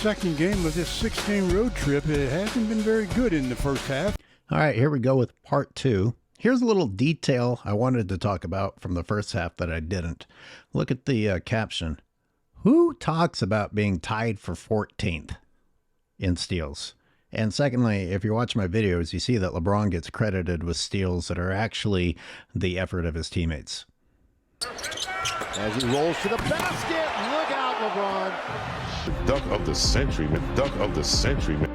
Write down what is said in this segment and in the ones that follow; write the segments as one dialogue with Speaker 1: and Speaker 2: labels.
Speaker 1: Second game of this 6-game road trip. It hasn't been very good in the first half.
Speaker 2: All right, here we go with part 2. Here's a little detail I wanted to talk about from the first half that I didn't. Look at the caption. Who talks about being tied for 14th in steals? And secondly, if you watch my videos, you see that LeBron gets credited with steals that are actually the effort of his teammates.
Speaker 3: As he rolls to the basket, look out, LeBron.
Speaker 4: The dunk of the century, man. Dunk of the century, man.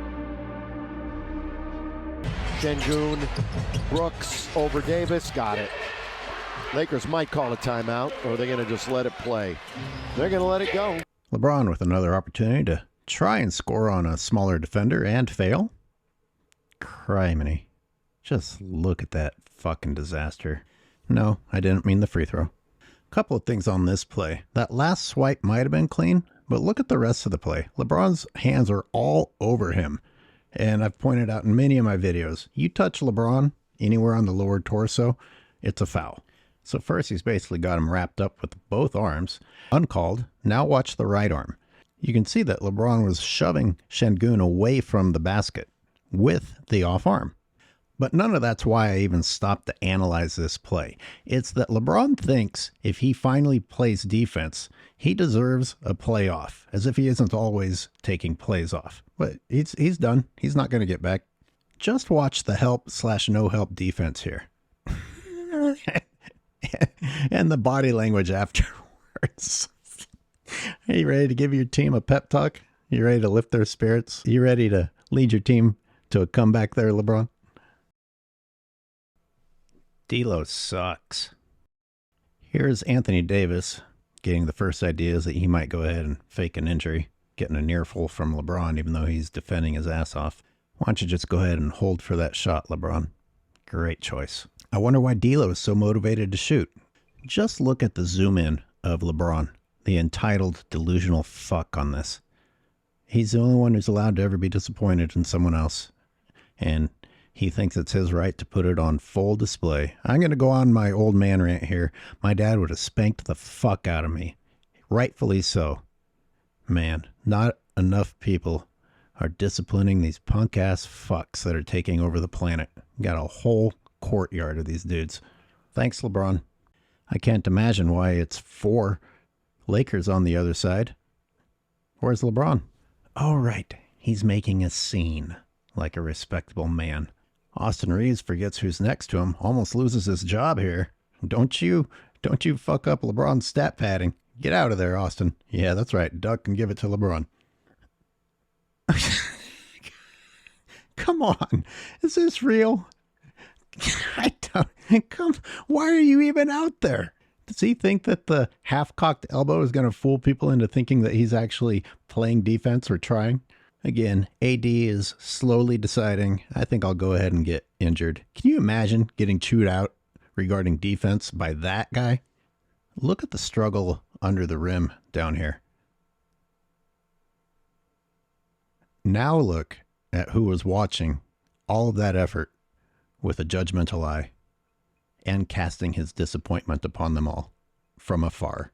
Speaker 3: Sengun, Brooks over Davis, got it. Lakers might call a timeout, or they're going to just let it play. They're going to let it go.
Speaker 2: LeBron with another opportunity to try and score on a smaller defender and fail. Criminy. Just look at that fucking disaster. No, I didn't mean the free throw. Couple of things on this play. That last swipe might have been clean, but look at the rest of the play. LeBron's hands are all over him. And I've pointed out in many of my videos, you touch LeBron anywhere on the lower torso, it's a foul. So first he's basically got him wrapped up with both arms, uncalled. Now watch the right arm. You can see that LeBron was shoving Sengun away from the basket with the off arm. But none of that's why I even stopped to analyze this play. It's that LeBron thinks if he finally plays defense, he deserves a play off, as if he isn't always taking plays off. But he's done. He's not going to get back. Just watch the help/no help defense here. And the body language afterwards. Are you ready to give your team a pep talk? You ready to lift their spirits? You ready to lead your team to a comeback there, LeBron? D'Lo sucks. Here's Anthony Davis getting the first ideas that he might go ahead and fake an injury, getting an earful from LeBron even though he's defending his ass off. Why don't you just go ahead and hold for that shot, LeBron? Great choice. I wonder why D'Lo is so motivated to shoot. Just look at the zoom in of LeBron, the entitled, delusional fuck on this. He's the only one who's allowed to ever be disappointed in someone else. And he thinks it's his right to put it on full display. I'm going to go on my old man rant here. My dad would have spanked the fuck out of me. Rightfully so. Man, not enough people are disciplining these punk-ass fucks that are taking over the planet. Got a whole courtyard of these dudes. Thanks, LeBron. I can't imagine why it's 4 Lakers on the other side. Where's LeBron? Oh, right. He's making a scene like a respectable man. Austin Reeves forgets who's next to him, almost loses his job here. Don't you fuck up LeBron's stat padding. Get out of there, Austin. Yeah, that's right. Duck and give it to LeBron. Come on. Is this real? Why are you even out there? Does he think that the half-cocked elbow is going to fool people into thinking that he's actually playing defense or trying? Again, AD is slowly deciding, I think I'll go ahead and get injured. Can you imagine getting chewed out regarding defense by that guy? Look at the struggle under the rim down here. Now look at who was watching all of that effort with a judgmental eye and casting his disappointment upon them all from afar.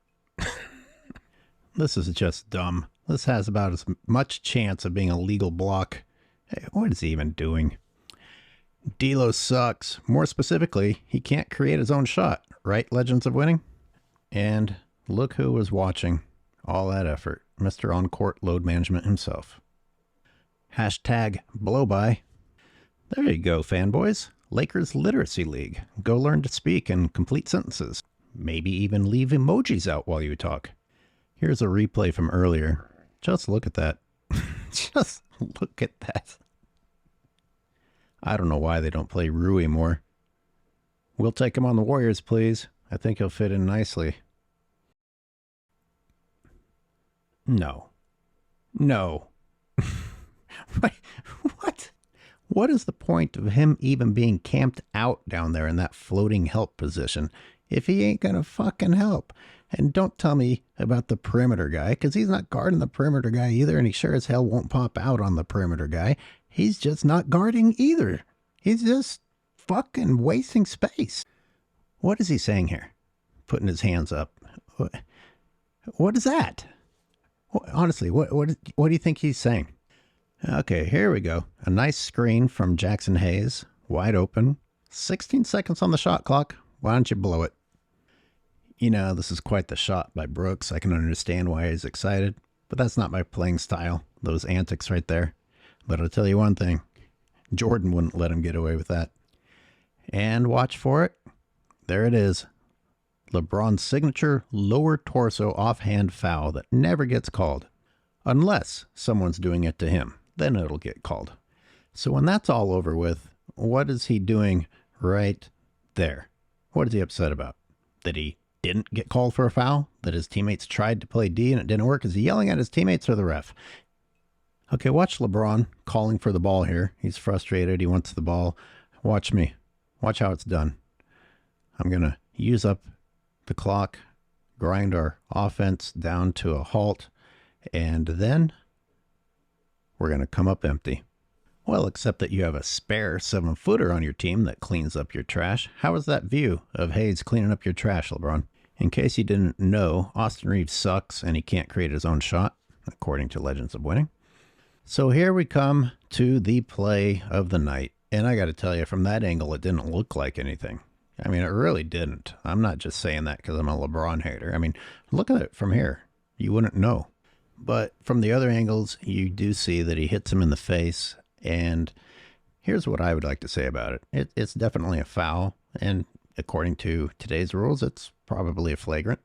Speaker 2: This is just dumb. This has about as much chance of being a legal block. Hey, what is he even doing? D'Lo sucks. More specifically, he can't create his own shot. Right, Legends of Winning? And look who was watching all that effort. Mr. On-Court Load Management himself. Hashtag blow-by. There you go, fanboys. Lakers Literacy League. Go learn to speak in complete sentences. Maybe even leave emojis out while you talk. Here's a replay from earlier. Just look at that. Just look at that. I don't know why they don't play Rui more. We'll take him on the Warriors, please. I think he'll fit in nicely. No. No. What? What is the point of him even being camped out down there in that floating help position if he ain't gonna fucking help? And don't tell me about the perimeter guy, because he's not guarding the perimeter guy either, and he sure as hell won't pop out on the perimeter guy. He's just not guarding either. He's just fucking wasting space. What is he saying here? Putting his hands up. What is that? Honestly, what do you think he's saying? Okay, here we go. A nice screen from Jackson Hayes, wide open. 16 seconds on the shot clock. Why don't you blow it? You know, this is quite the shot by Brooks. I can understand why he's excited, but that's not my playing style. Those antics right there. But I'll tell you one thing. Jordan wouldn't let him get away with that. And watch for it. There it is. LeBron's signature lower torso offhand foul that never gets called. Unless someone's doing it to him. Then it'll get called. So when that's all over with, what is he doing right there? What is he upset about? That he didn't get called for a foul? That his teammates tried to play D and it didn't work? Is he yelling at his teammates or the ref? Okay, watch LeBron calling for the ball here. He's frustrated. He wants the ball. Watch me. Watch how it's done. I'm going to use up the clock, grind our offense down to a halt, and then we're going to come up empty. Well, except that you have a spare 7-footer on your team that cleans up your trash. How is that view of Hayes cleaning up your trash, LeBron? In case you didn't know, Austin Reeves sucks and he can't create his own shot, according to Legends of Winning. So here we come to the play of the night. And I got to tell you, from that angle, it didn't look like anything. I mean, it really didn't. I'm not just saying that because I'm a LeBron hater. I mean, look at it from here. You wouldn't know. But from the other angles, you do see that he hits him in the face. And here's what I would like to say about it. It's definitely a foul. And according to today's rules, it's probably a flagrant.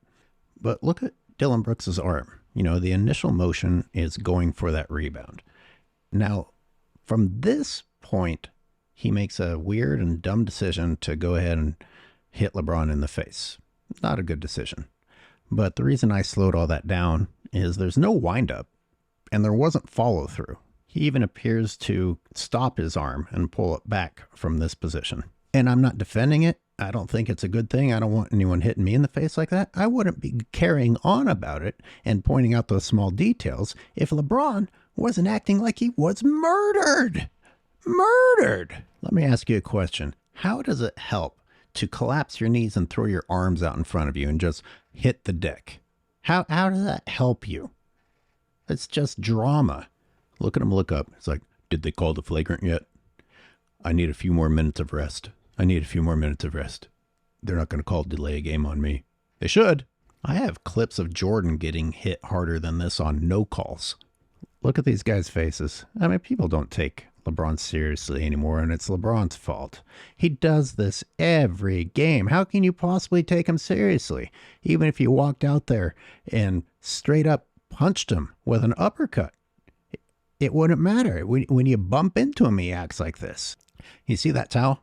Speaker 2: But look at Dillon Brooks' arm. You know, the initial motion is going for that rebound. Now, from this point, he makes a weird and dumb decision to go ahead and hit LeBron in the face. Not a good decision. But the reason I slowed all that down is there's no windup and there wasn't follow through. He even appears to stop his arm and pull it back from this position. And I'm not defending it. I don't think it's a good thing. I don't want anyone hitting me in the face like that. I wouldn't be carrying on about it and pointing out those small details if LeBron wasn't acting like he was murdered. Murdered! Let me ask you a question. How does it help to collapse your knees and throw your arms out in front of you and just hit the deck? How does that help you? It's just drama. Look at him look up. It's like, did they call the flagrant yet? I need a few more minutes of rest. I need a few more minutes of rest. They're not going to call delay a game on me. They should. I have clips of Jordan getting hit harder than this on no calls. Look at these guys' faces. I mean, people don't take LeBron seriously anymore, and it's LeBron's fault. He does this every game. How can you possibly take him seriously? Even if you walked out there and straight up punched him with an uppercut, it wouldn't matter. When you bump into him, he acts like this. You see that towel?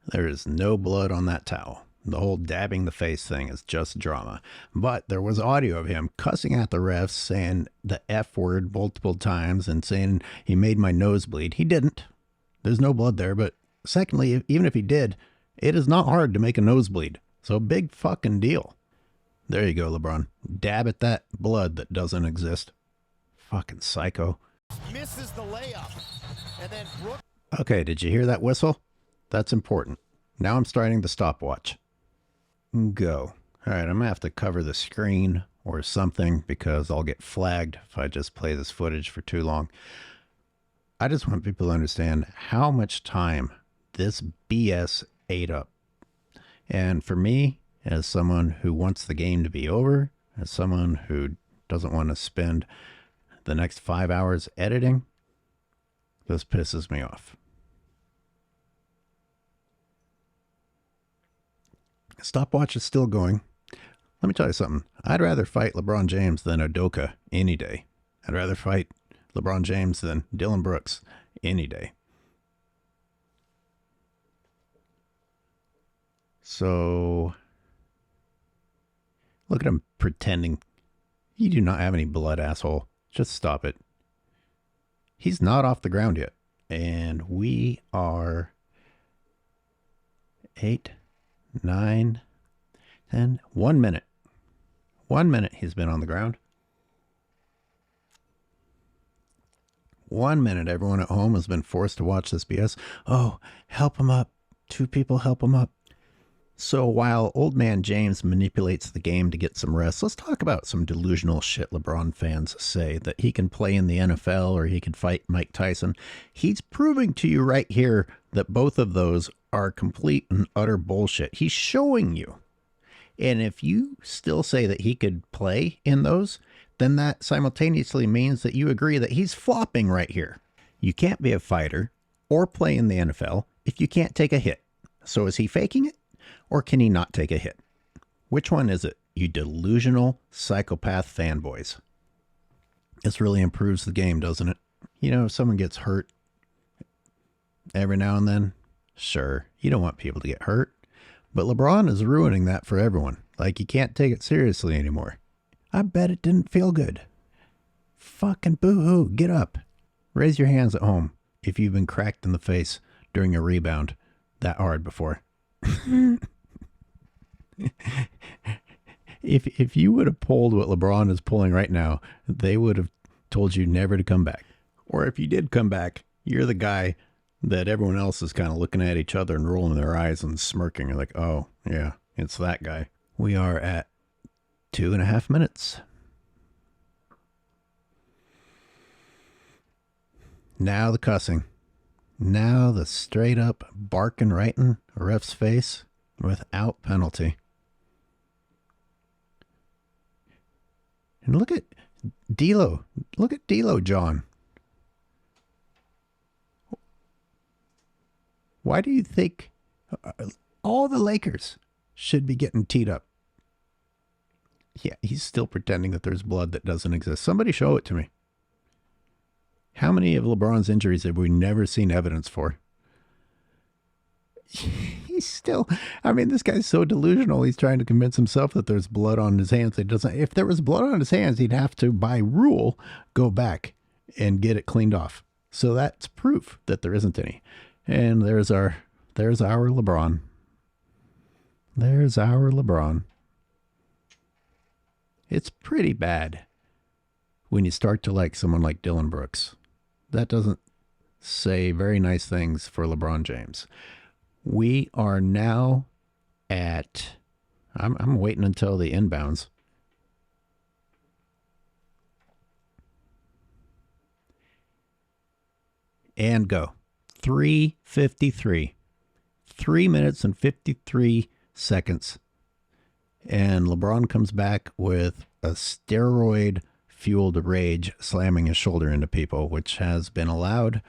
Speaker 2: There is no blood on that towel. The whole dabbing the face thing is just drama. But there was audio of him cussing at the refs, saying the F word multiple times and saying he made my nose bleed. He didn't. There's no blood there. But secondly, even if he did, it is not hard to make a nosebleed. So big fucking deal. There you go, LeBron. Dab at that blood that doesn't exist. Fucking psycho.
Speaker 3: Misses the layup. And then Brooks.
Speaker 2: Okay, did you hear that whistle? That's important. Now I'm starting the stopwatch. Go. All right, I'm going to have to cover the screen or something because I'll get flagged if I just play this footage for too long. I just want people to understand how much time this BS ate up. And for me, as someone who wants the game to be over, as someone who doesn't want to spend the next 5 hours editing, this pisses me off. Stopwatch is still going. Let me tell you something. I'd rather fight LeBron James than Udoka any day. I'd rather fight LeBron James than Dillon Brooks any day. So, look at him pretending. You do not have any blood, asshole. Just stop it. He's not off the ground yet. And we are 8, 9, 10, 1 minute. 1 minute he's been on the ground. 1 minute everyone at home has been forced to watch this BS. Oh, help him up. 2 people help him up. So while old man James manipulates the game to get some rest, let's talk about some delusional shit LeBron fans say, that he can play in the NFL or he can fight Mike Tyson. He's proving to you right here that both of those are complete and utter bullshit. He's showing you. And if you still say that he could play in those, then that simultaneously means that you agree that he's flopping right here. You can't be a fighter or play in the NFL if you can't take a hit. So is he faking it? Or can he not take a hit? Which one is it, you delusional psychopath fanboys? This really improves the game, doesn't it? You know, if someone gets hurt every now and then, sure, you don't want people to get hurt. But LeBron is ruining that for everyone. Like, you can't take it seriously anymore. I bet it didn't feel good. Fucking boo-hoo, get up. Raise your hands at home if you've been cracked in the face during a rebound that hard before. If you would have pulled what LeBron is pulling right now, they would have told you never to come back. Or if you did come back, you're the guy that everyone else is kind of looking at each other and rolling their eyes and smirking. You're like, oh, yeah, it's that guy. We are at 2.5 minutes. Now the cussing. Now the straight up barking right in a ref's face without penalty. And look at D'Lo. Look at D'Lo, John. Why do you think all the Lakers should be getting teed up? Yeah, he's still pretending that there's blood that doesn't exist. Somebody show it to me. How many of LeBron's injuries have we never seen evidence for? He's still, I mean, this guy's so delusional. He's trying to convince himself that there's blood on his hands. It doesn't. If there was blood on his hands, he'd have to, by rule, go back and get it cleaned off. So that's proof that there isn't any. And there's our LeBron. There's our LeBron. It's pretty bad when you start to like someone like Dillon Brooks. That doesn't say very nice things for LeBron James. We are now at, I'm waiting until the inbounds. And go. 3:53. 3 minutes and 53 seconds. And LeBron comes back with a steroid-fueled rage, slamming his shoulder into people, which has been allowed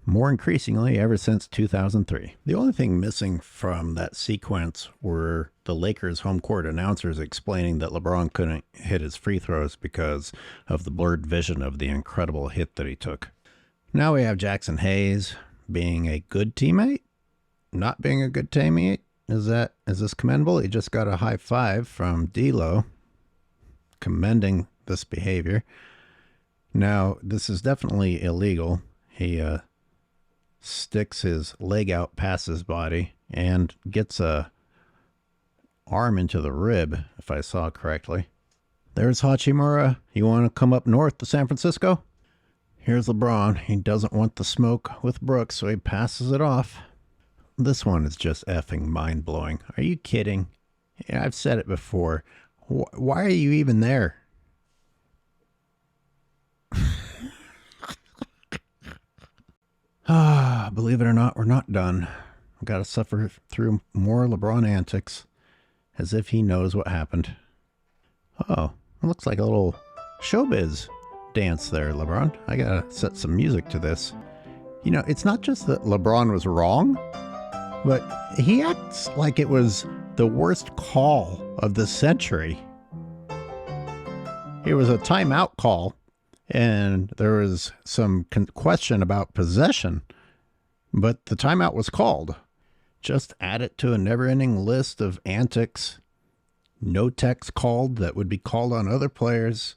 Speaker 2: more increasingly ever since 2003. The only thing missing from that sequence were the Lakers home court announcers explaining that LeBron couldn't hit his free throws because of the blurred vision of the incredible hit that he took. Now we have Jackson Hayes being a good teammate, not being a good teammate. Is this commendable? He just got a high five from D'Lo commending this behavior. Now, this is definitely illegal. He sticks his leg out past his body and gets a arm into the rib, if I saw correctly. There's Hachimura. You want to come up north to San Francisco? Here's LeBron. He doesn't want the smoke with Brooks, so he passes it off. This one is just effing mind-blowing. Are you kidding? Yeah, I've said it before. Why are you even there? Believe it or not, we're not done. We've got to suffer through more LeBron antics, as if he knows what happened. Oh, it looks like a little showbiz dance there, LeBron. I gotta set some music to this. You know, it's not just that LeBron was wrong, but he acts like it was the worst call of the century. It was a timeout call, and there was some question about possession, but the timeout was called. Just add it to a never-ending list of antics. No text called that would be called on other players,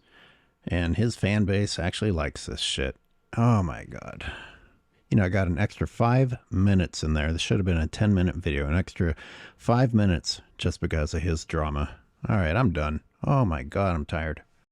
Speaker 2: and his fan base actually likes this shit. Oh my God. You know, I got an extra 5 minutes in there. This should have been a 10-minute video. An extra 5 minutes just because of his drama. All right, I'm done. Oh my God, I'm tired.